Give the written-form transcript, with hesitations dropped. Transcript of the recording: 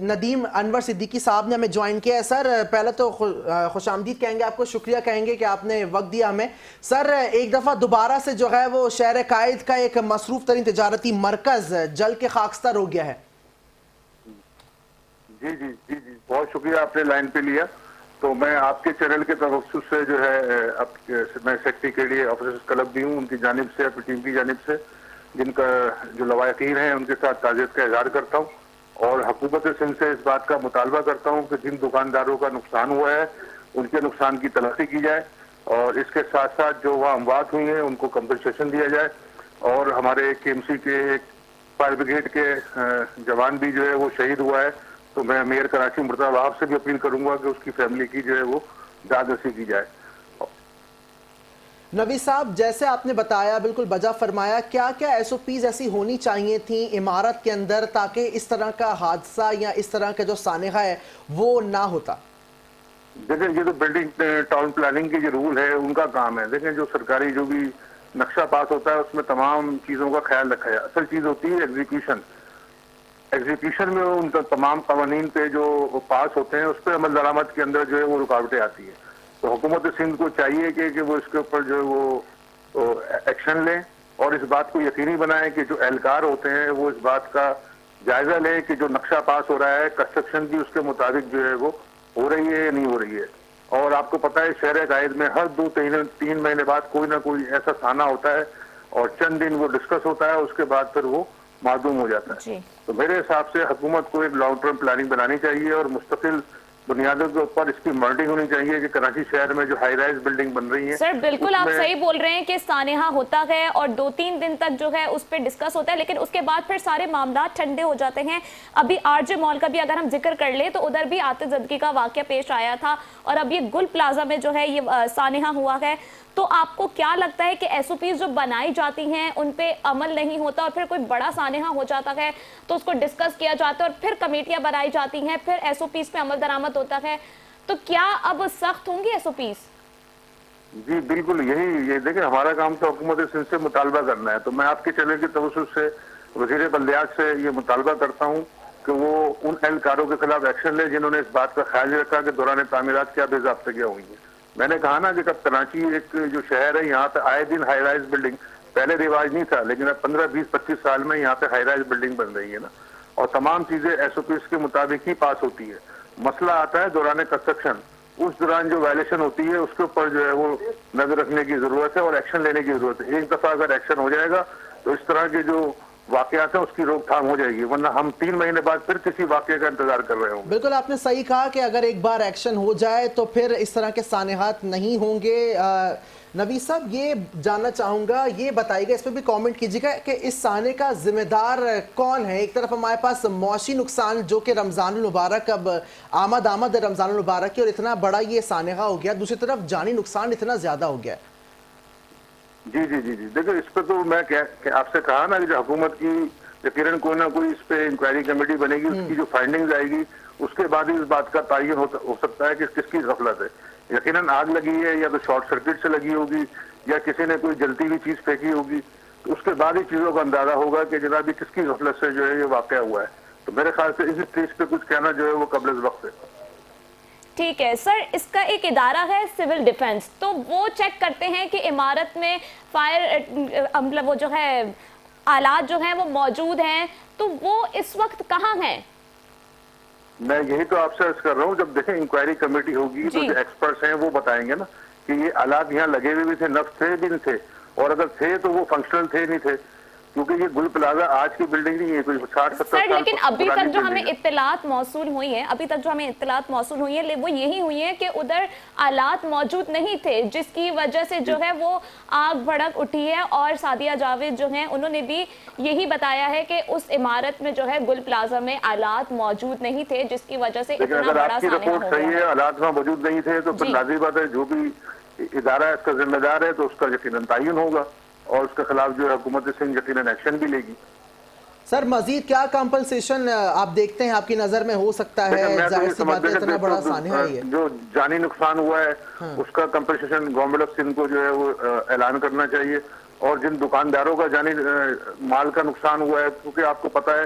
ندیم انور صدیقی صاحب نے ہمیں جوائن کیا ہے. سر پہلے تو خوش آمدید کہیں گے, آپ کو شکریہ کہیں گے کہ آپ نے وقت دیا ہمیں. سر ایک دفعہ دوبارہ سے جو ہے وہ شہر قائد کا ایک مصروف ترین تجارتی مرکز جل کے خاکستر ہو گیا ہے. جی جی جی جی بہت شکریہ آپ نے لائن پہ لیا. تو میں آپ کے چینل کے توسط سے جو ہے میں سیکٹری کے لیے آفیسرز کلب بھی ہوں, ان کی جانب سے اپنی ٹیم کی جانب سے جن کا جو لواحقین ہیں ان کے ساتھ تعزیت کا اظہار کرتا ہوں, اور حکومت سندھ سے اس بات کا مطالبہ کرتا ہوں کہ جن دکانداروں کا نقصان ہوا ہے ان کے نقصان کی تلافی کی جائے, اور اس کے ساتھ ساتھ جو وہاں اموات ہوئی ہیں ان کو کمپنسیشن دیا جائے. اور ہمارے کے ایم سی کے ایک فائر بریگیڈ کے جوان بھی جو ہے وہ شہید ہوا ہے, تو میں میئر کراچی مرتضی وہاب سے بھی اپیل کروں گا کہ اس کی فیملی کی جو ہے وہ داد رسی کی جائے. نوید صاحب, جیسے آپ نے بتایا بالکل بجا فرمایا, کیا کیا ایس او پیز ایسی ہونی چاہیے تھیں عمارت کے اندر تاکہ اس طرح کا حادثہ یا اس طرح کا جو سانحہ ہے وہ نہ ہوتا؟ دیکھیں یہ تو بلڈنگ ٹاؤن پلاننگ کے جو رول ہے ان کا کام ہے. دیکھیں جو سرکاری جو بھی نقشہ پاس ہوتا ہے اس میں تمام چیزوں کا خیال رکھا جائے. اصل چیز ہوتی ہے ایگزیکیوشن میں ان کا تمام قوانین پہ جو پاس ہوتے ہیں اس پہ عمل درآمد کے اندر جو ہے وہ رکاوٹیں آتی ہیں. تو حکومت سندھ کو چاہیے کہ وہ اس کے اوپر جو ہے وہ ایکشن لیں, اور اس بات کو یقینی بنائیں کہ جو اہلکار ہوتے ہیں وہ اس بات کا جائزہ لیں کہ جو نقشہ پاس ہو رہا ہے کنسٹرکشن کی اس کے مطابق جو ہے وہ ہو رہی ہے یا نہیں ہو رہی ہے. اور آپ کو پتہ ہے شہر قائد میں ہر 2-3 مہینے بعد کوئی نہ کوئی ایسا سانحہ ہوتا ہے, اور چند دن وہ ڈسکس ہوتا ہے, اس کے بعد پھر وہ معدوم ہو جاتا ہے. تو میرے حساب سے حکومت کو ایک لانگ ٹرم پلاننگ بنانی چاہیے, اور مستقل بنیادوں کے اوپر اس کی مانیٹرنگ ہونی چاہیے کہ کراچی شہر میں جو ہائی رائز بلڈنگ بن رہی ہیں. سر بالکل آپ صحیح بول رہے ہیں کہ سانحہ ہوتا ہے اور 2-3 دن تک جو ہے اس پہ ڈسکس ہوتا ہے, لیکن اس کے بعد پھر سارے معاملات ٹھنڈے ہو جاتے ہیں. ابھی آر جے مال کا بھی اگر ہم ذکر کر لیں تو ادھر بھی آتش زدگی کا واقعہ پیش آیا تھا, اور اب یہ گل پلازا میں جو ہے یہ سانحہ ہوا ہے. تو آپ کو کیا لگتا ہے کہ ایس او پیز جو بنائی جاتی ہیں ان پہ عمل نہیں ہوتا, اور پھر کوئی بڑا سانحہ ہو جاتا ہے تو اس کو ڈسکس کیا جاتا ہے اور پھر کمیٹیاں بنائی جاتی ہیں, پھر ایس او پیز پہ عمل درآمد ہوتا ہے, تو کیا اب سخت ہوں گی ایس او پیز؟ جی بالکل یہ دیکھیں ہمارا کام تو حکومت سندھ سے مطالبہ کرنا ہے. تو میں آپ کے چینل کے توسط سے وزیر بلدیات سے یہ مطالبہ کرتا ہوں کہ وہ ان اہلکاروں کے خلاف ایکشن لے جنہوں نے اس بات کا خیال رکھا کہ دوران تعمیرات کیا بے ضابطگیاں ہوئی ہیں. میں نے کہا نا کہ اب کراچی ایک جو شہر ہے یہاں پہ آئے دن ہائی رائز بلڈنگ, پہلے رواج نہیں تھا لیکن اب 15-20-25 سال میں یہاں پہ ہائی رائز بلڈنگ بن رہی ہے نا, اور تمام چیزیں ایس او پیز کے مطابق ہی پاس ہوتی ہے. مسئلہ آتا ہے دوران کنسٹرکشن, اس دوران جو وائلیشن ہوتی ہے اس کے اوپر جو ہے وہ نظر رکھنے کی ضرورت ہے اور ایکشن لینے کی ضرورت ہے. ایک دفعہ اگر ایکشن ہو جائے گا تو اس طرح کے جو واقعات ہیں اس کی روک تھام ہو جائے گی, ورنہ ہم 3 مہینے بعد پھر کسی واقعے کا انتظار کر رہے ہوں گے. بالکل آپ نے صحیح کہا کہ اگر ایک بار ایکشن ہو جائے تو پھر اس طرح کے سانحات نہیں ہوں گے. نوید صاحب یہ جاننا چاہوں گا, یہ بتائیے گا, اس پہ بھی کامنٹ کیجیے گا کہ اس سانحے کا ذمہ دار کون ہے. ایک طرف ہمارے پاس معاشی نقصان جو کہ رمضان المبارک اب آمد رمضان المبارک کی, اور اتنا بڑا یہ سانحہ ہو گیا, دوسری طرف جانی نقصان اتنا زیادہ ہو گیا. جی جی جی جی دیکھیں اس پہ تو میں آپ سے کہا نا کہ جو حکومت کی یقیناً کوئی نہ کوئی اس پہ انکوائری کمیٹی بنے گی, اس کی جو فائنڈنگز آئے گی اس کے بعد ہی اس بات کا تعین ہو سکتا ہے کہ کس کی غفلت ہے. یقیناً آگ لگی ہے یا تو شارٹ سرکٹ سے لگی ہوگی یا کسی نے کوئی جلتی ہوئی چیز پھینکی ہوگی, تو اس کے بعد ہی چیزوں کا اندازہ ہوگا کہ جناب یہ کس کی غفلت سے جو ہے یہ واقعہ ہوا ہے. تو میرے خیال سے اسی اسٹیج پہ کچھ کہنا جو ہے وہ قبل از وقت ہے. ٹھیک ہے سر, اس کا ایک ادارہ ہے سول ڈیفنس, تو وہ چیک کرتے ہیں کہ عمارت میں فائر وہ جو ہے آلات جو ہیں وہ موجود ہیں, تو وہ اس وقت کہاں ہیں؟ میں یہی تو آپ سے عرض کر رہا ہوں, جب دیکھیں انکوائری کمیٹی ہوگی تو جو ایکسپرٹس ہیں وہ بتائیں گے نا کہ یہ آلات یہاں لگے ہوئے بھی تھے, نفس تھے بھی نہیں تھے, اور اگر تھے تو وہ فنکشنل تھے نہیں تھے, کیونکہ یہ گل پلازا آج کی بلڈنگ نہیں ہے, کوئی 60-70 سر لیکن ابھی تک جو ہمیں اطلاعات موصول ہوئی ہیں وہ یہی ہوئی ہیں کہ ادھر آلات موجود نہیں تھے, جس کی وجہ سے جو ہے وہ آگ بھڑک اٹھی ہے. اور سعدیہ جاوید جو ہیں انہوں نے بھی یہی بتایا ہے کہ اس عمارت میں جو ہے گل پلازا میں آلات موجود نہیں تھے, جس کی وجہ سے اتنا بڑا سانحہ ہو گیا. اگر آپ کی رپورٹ صحیح ہے, آلات میں موجود نہیں تھے, تو پھر لازمی بات ہے جو بھی ادارہ اس کا ذمہ دار ہے تو اس کا یقیناً تعین ہوگا, اور اس کے خلاف جو ہے حکومت سندھ یقیناً ایکشن بھی لے گی. سر مزید کیا کمپنسیشن آپ دیکھتے ہیں, آپ کی نظر میں ہو سکتا ہے؟ ظاہر سی بات ہے اتنا بڑا سانحہ ہی ہے. جو جانی نقصان ہوا ہے اس کا کمپنسیشن گورنمنٹ آف سندھ کو جو ہے وہ اعلان کرنا چاہیے, اور جن دکانداروں کا جانی مال کا نقصان ہوا ہے, کیونکہ آپ کو پتہ ہے